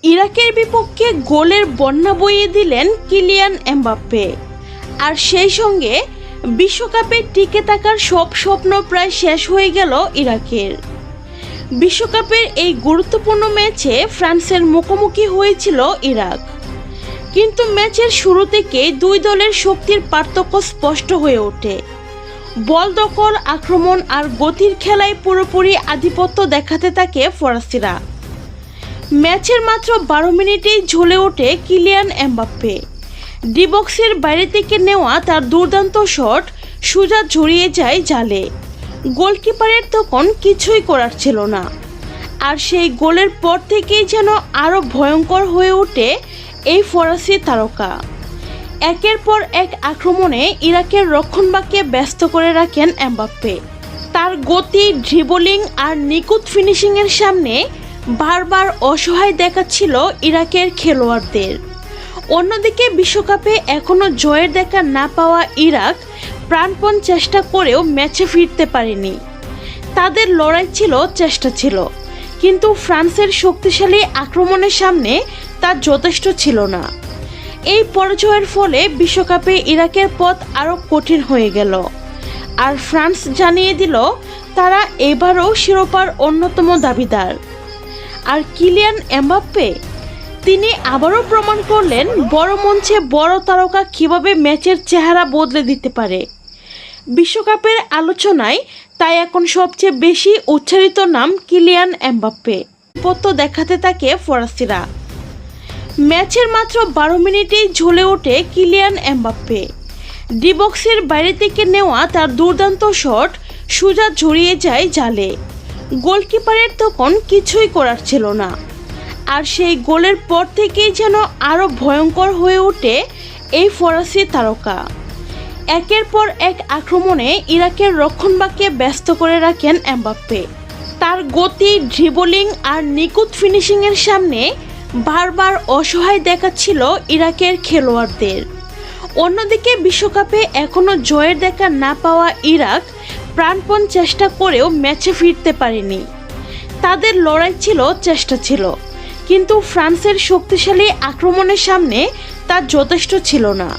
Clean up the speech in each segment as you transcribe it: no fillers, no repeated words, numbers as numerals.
ইরাকের বিপক্ষে গোলের বন্যা বইয়ে দিলেন কিলিয়ান এমবাপ্পে। আর সেই সঙ্গে বিশ্বকাপে টিকে থাকার সব স্বপ্ন প্রায় শেষ হয়ে গেল ইরাকের। বিশ্বকাপের এই গুরুত্বপূর্ণ ম্যাচে ফ্রান্সের মুখোমুখি হয়েছিল ইরাক, কিন্তু ম্যাচের শুরু থেকেই দুই দলের শক্তির পার্থক্য স্পষ্ট হয়ে ওঠে। বল দখল, আক্রমণ আর গতির খেলায় পুরোপুরি আধিপত্য দেখাতে থাকে ফরাসিরা। ম্যাচের মাত্র 12 মিনিটেই ঝলে ওঠে কিলিয়ান এমবাপ্পে। ডি বক্সের বাইরে থেকে নেওয়া তার দুর্দান্ত শট সোজা জড়িয়ে যায় জালে। গোলকিপারের তখন কিছুই করার ছিল না। আর সেই গোলের পর থেকেই যেন আরও ভয়ঙ্কর হয়ে ওঠে এই ফরাসি তারকা। একের পর এক আক্রমণে ইরাকের রক্ষণভাগকে ব্যস্ত করে রাখেন এমবাপ্পে। তার গতি, ড্রিবলিং আর নিখুঁত ফিনিশিংয়ের সামনে বারবার অসহায় দেখাচ্ছিল ইরাকের খেলোয়াড়দের। অন্যদিকে বিশ্বকাপে এখনও জয়ের দেখা না পাওয়া ইরাক প্রাণপণ চেষ্টা করেও ম্যাচে ফিরতে পারেনি। তাদের লড়াই ছিল, চেষ্টা ছিল, কিন্তু ফ্রান্সের শক্তিশালী আক্রমণের সামনে তা যথেষ্ট ছিল না। এই পরাজয়ের ফলে বিশ্বকাপে ইরাকের পথ আরও কঠিন হয়ে গেল। আর ফ্রান্স জানিয়ে দিল তারা এবারও শিরোপার অন্যতম দাবিদার। আর কিলিয়ান এমবাপ্পে, তিনি আবারও প্রমাণ করলেন বড় মঞ্চে বড় তারকা কীভাবে ম্যাচের চেহারা বদলে দিতে পারে। বিশ্বকাপের আলোচনায় তাই এখন সবচেয়ে বেশি উচ্চারিত নাম কিলিয়ান এমবাপ্পে। পত্য দেখাতে থাকে ফরাসিরা। ম্যাচের মাত্র 12 মিনিটেই ঝলে ওঠে কিলিয়ান এমবাপ্পে। ডি বক্সের বাইরে থেকে নেওয়া তার দুর্দান্ত শট সোজা জড়িয়ে যায় জালে। গোলকিপারের তখন কিছুই করার ছিল না। আর সেই গোলের পর থেকেই যেন আরও ভয়ঙ্কর হয়ে ওঠে এই ফরাসি তারকা। একের পর এক আক্রমণে ইরাকের রক্ষণভাগকে ব্যস্ত করে রাখেন এমবাপ্পে। তার গতি, ড্রিবলিং আর নিখুঁত ফিনিশিংয়ের সামনে বারবার অসহায় দেখাচ্ছিল ইরাকের খেলোয়াড়দের। অন্যদিকে বিশ্বকাপে এখনও জয়ের দেখা না পাওয়া ইরাক প্রাণপণ চেষ্টা করেও ম্যাচে ফিরতে পারেনি। তাদের লড়াই ছিল, চেষ্টা ছিল, কিন্তু ফ্রান্সের শক্তিশালী আক্রমণের সামনে তা যথেষ্ট ছিল না।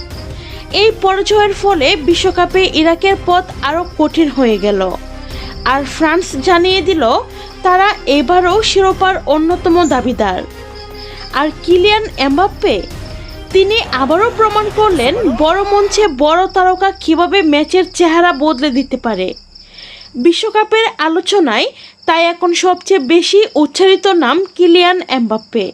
এই পরাজয়ের ফলে বিশ্বকাপে ইরাকের পথ আরও কঠিন হয়ে গেল। আর ফ্রান্স জানিয়ে দিল তারা এবারও শিরোপার অন্যতম দাবিদার। আর কিলিয়ান এমবাপ্পে, তিনি আবারও প্রমাণ করলেন বড় মঞ্চে বড় তারকা কীভাবে ম্যাচের চেহারা বদলে দিতে পারে। বিশ্বকাপের আলোচনায় তাই এখন সবচেয়ে বেশি উচ্চারিত নাম কিলিয়ান এমবাপ্পে।